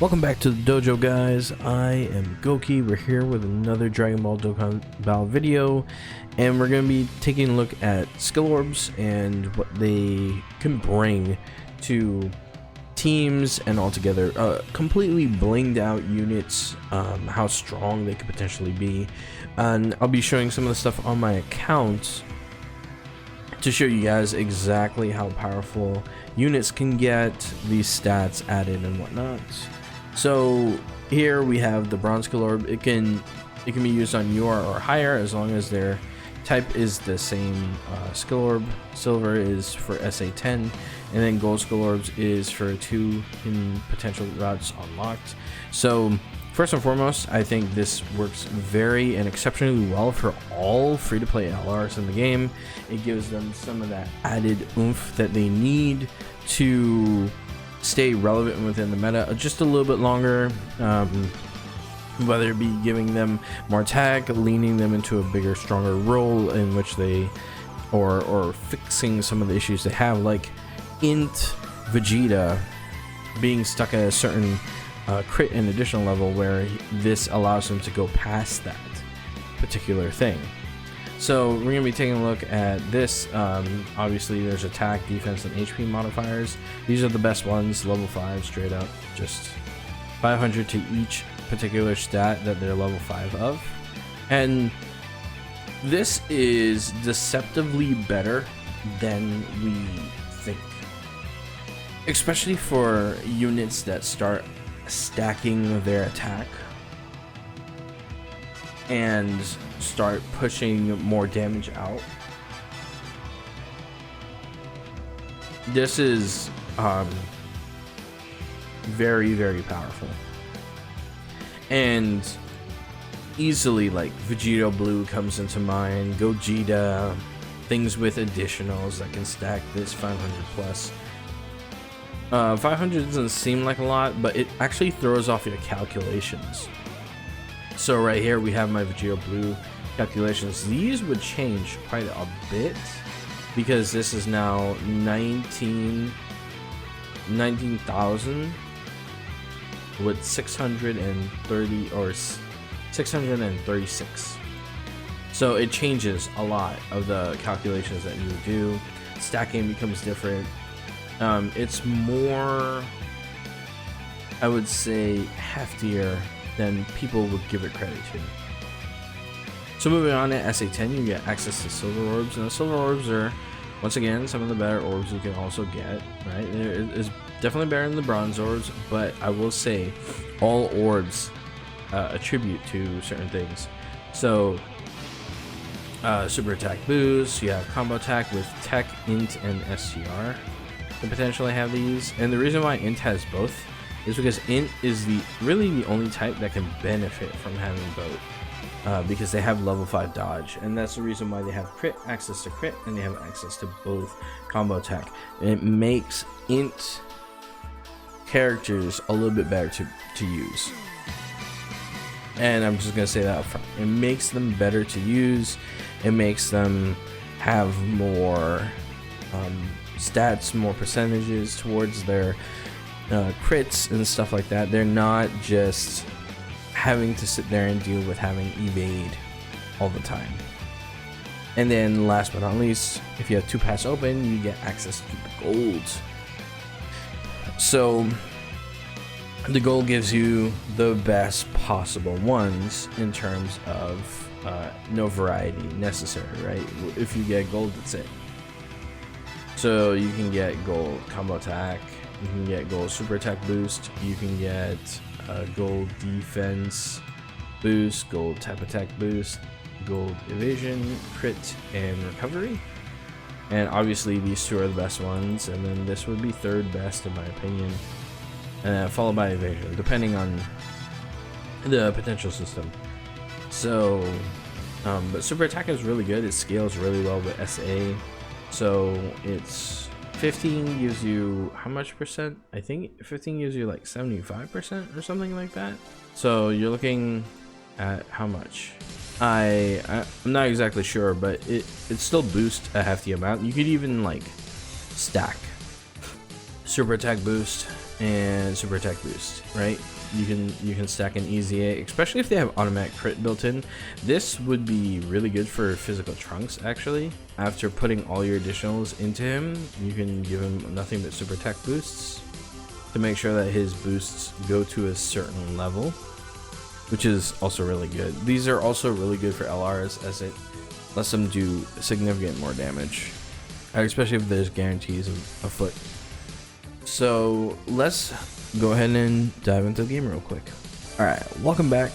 Welcome back to the dojo, guys. I am Goki. We're here with another Dragon Ball Dokkan Battle video, and we're going to be taking a look at skill orbs and what they can bring to teams and altogether completely blinged out units, how strong they could potentially be. And I'll be showing some of the stuff on my account to show you guys exactly how powerful units can get these stats added and whatnot. So here we have the bronze skill orb. It can be used on UR or higher as long as their type is the same skill orb. Silver is for SA10, and then gold skill orbs is for 2 in potential routes unlocked. So first and foremost, I think this works very and exceptionally well for all free-to-play LRs in the game. It gives them some of that added oomph that they need to stay relevant within the meta just a little bit longer, whether it be giving them more attack, leaning them into a bigger, stronger role in which they or fixing some of the issues they have, like int Vegeta being stuck at a certain crit and additional level, where this allows them to go past that particular thing. So we're going to be taking a look at this. Obviously there's attack, defense, and HP modifiers. These are the best ones, level 5 straight up, just 500 to each particular stat that they're level 5 of. And this is deceptively better than we think, especially for units that start stacking their attack and start pushing more damage out. This is very, very powerful, and easily, like, Vegeta Blue comes into mind, Gogeta, things with additionals that can stack this 500 plus. 500 doesn't seem like a lot, but it actually throws off your calculations. So right here we have my Vegeta Blue calculations. These would change quite a bit because this is now 19,000 with 630 or 636. So it changes a lot of the calculations that you would do. Stacking becomes different. It's more, I would say, heftier than people would give it credit to. So moving on to SA10, you get access to silver orbs, and the silver orbs are, once again, some of the better orbs you can also get, right? It is definitely better than the bronze orbs, but I will say all orbs attribute to certain things. So super attack boost, you have combo attack with tech, int, and STR can potentially have these. And the reason why int has both is because int is really the only type that can benefit from having both, because they have level 5 dodge, and that's the reason why they have access to crit, and they have access to both combo attack. And it makes int characters a little bit better to use, and I'm just gonna say that up front. It makes them better to use. It makes them have more stats, more percentages towards their crits and stuff like that. They're not just having to sit there and deal with having evade all the time. And then last but not least, if you have 2 paths open, you get access to the gold. So the gold gives you the best possible ones in terms of no variety necessary, right? If you get gold, that's it. So you can get gold combo attack, you can get gold super attack boost, you can get gold defense boost, gold type attack boost, gold evasion, crit, and recovery. And obviously these 2 are the best ones, and then this would be 3rd best in my opinion, followed by evasion, depending on the potential system. So but super attack is really good. It scales really well with SA. So it's 15 gives you how much percent? I think 15 gives you like 75% or something like that. So you're looking at how much? I'm not exactly sure, but it still boosts a hefty amount. You could even like stack super attack boost and super attack boost, right? You can stack an easy A, especially if they have automatic crit built in. This would be really good for physical trunks actually. After putting all your additionals into him, you can give him nothing but super attack boosts to make sure that his boosts go to a certain level, which is also really good. These are also really good for LRs as it lets them do significant more damage, especially if there's guarantees afoot. So let's go ahead and dive into the game real quick. Alright, welcome back.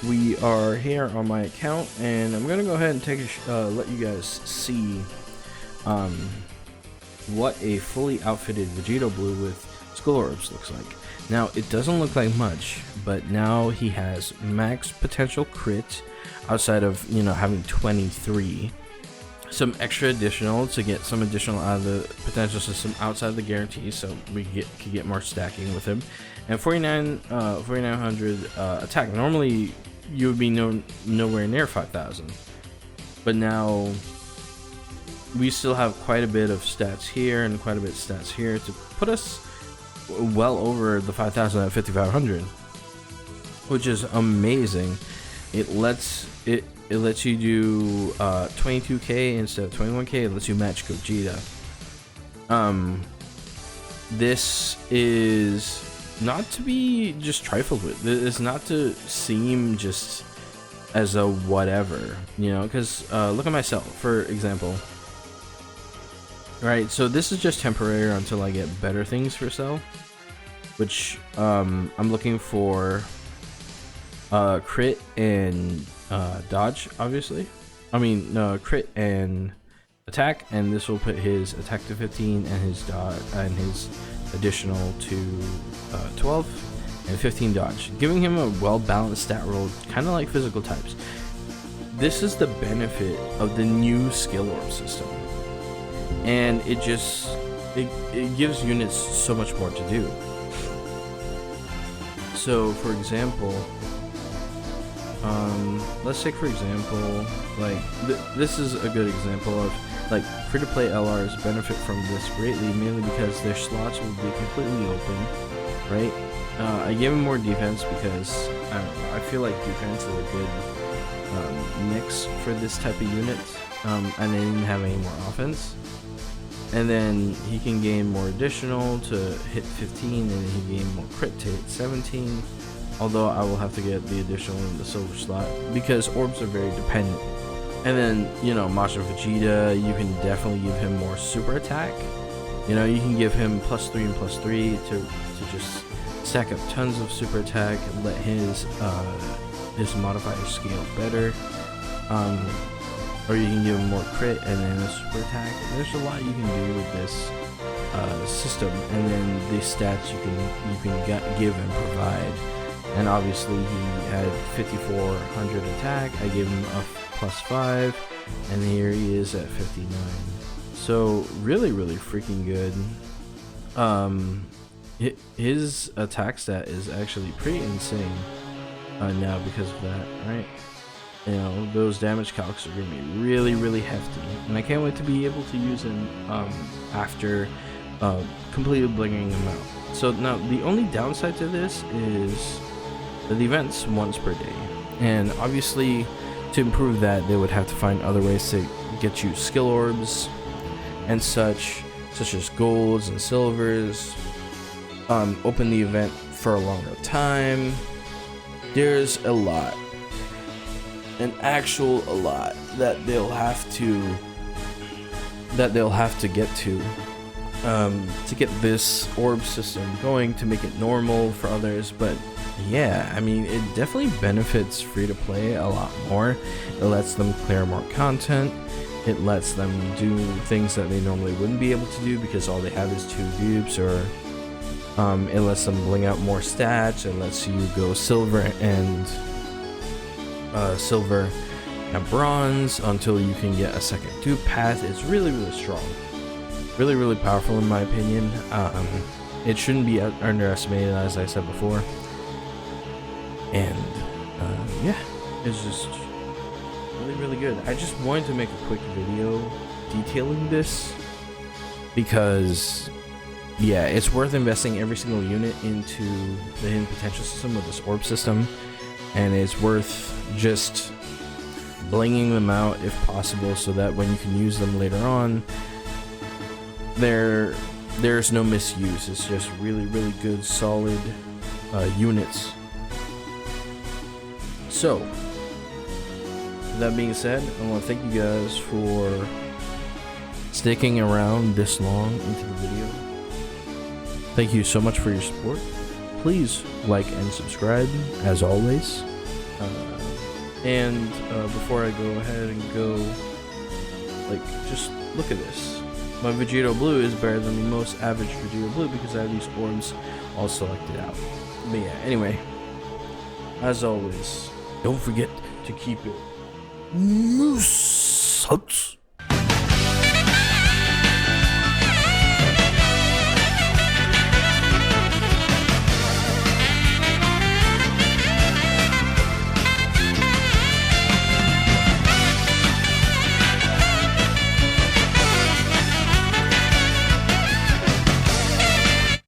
We are here on my account, and I'm gonna go ahead and take let you guys see what a fully outfitted Vegito Blue with Skull Orbs looks like. Now, it doesn't look like much, but now he has max potential crit outside of, you know, having 23. Some extra additional to get some additional out of the potential system outside the guarantee, so we could get more stacking with him. And 4900 attack. Normally you would be nowhere near 5000, but now we still have quite a bit of stats here and quite a bit of stats here to put us well over the 5000 at 5500, which is amazing. It lets you do 22k instead of 21k. It lets you match Gogeta. This is not to be just trifled with. It's not to seem just as a whatever, you know, because look at myself, for example. Right, so this is just temporary until I get better things for Cell, which I'm looking for crit and dodge, obviously. I mean, no, crit and attack, and this will put his attack to 15 and his dodge and his additional to 12 and 15 dodge, giving him a well-balanced stat roll, kind of like physical types. This is the benefit of the new skill orb system, and it gives units so much more to do. So, for example, let's take for example, like this is a good example of like free-to-play LRs benefit from this greatly, mainly because their slots will be completely open, right? I gave him more defense because I don't know, I feel like defense is a good mix for this type of unit, and I didn't have any more offense. And then he can gain more additional to hit 15, and he gain more crit to hit 17. Although I will have to get the additional in the silver slot because orbs are very dependent. And then, you know, Majin Vegeta, you can definitely give him more super attack. You know, you can give him +3 and +3 to just stack up tons of super attack and let his modifier scale better. Or you can give him more crit and then a super attack. There's a lot you can do with this system, and then the stats you can give and provide. And obviously he had 5400 attack. I gave him a +5, and here he is at 59. So really freaking good. His attack stat is actually pretty insane now because of that, right? You know, those damage calcs are gonna be really hefty, and I can't wait to be able to use him after completely blinging him out. So now the only downside to this is the event's once per day, and obviously to improve that they would have to find other ways to get you skill orbs and such as golds and silvers, open the event for a longer time. There's a lot, an actual a lot that they'll have to get to get this orb system going, to make it normal for others. But yeah, I mean, it definitely benefits free to play a lot more. It lets them clear more content. It lets them do things that they normally wouldn't be able to do because all they have is 2 dupes, or it lets them bling out more stats. It lets you go silver and bronze until you can get a second dupe path. It's really strong, really powerful in my opinion. It shouldn't be underestimated, as I said before. And yeah, it's just really good. I just wanted to make a quick video detailing this because yeah, it's worth investing every single unit into the hidden potential system with this orb system, and it's worth just blinging them out if possible, so that when you can use them later on, there's no misuse. It's just really good solid units. So with that being said, I want to thank you guys for sticking around this long into the video. Thank you so much for your support. Please like and subscribe as always. And before I go ahead and go, like, just look at this. My Vegito Blue is better than the most average Vegito Blue because I have these orbs all selected out. But yeah, anyway, as always, don't forget to keep it moose.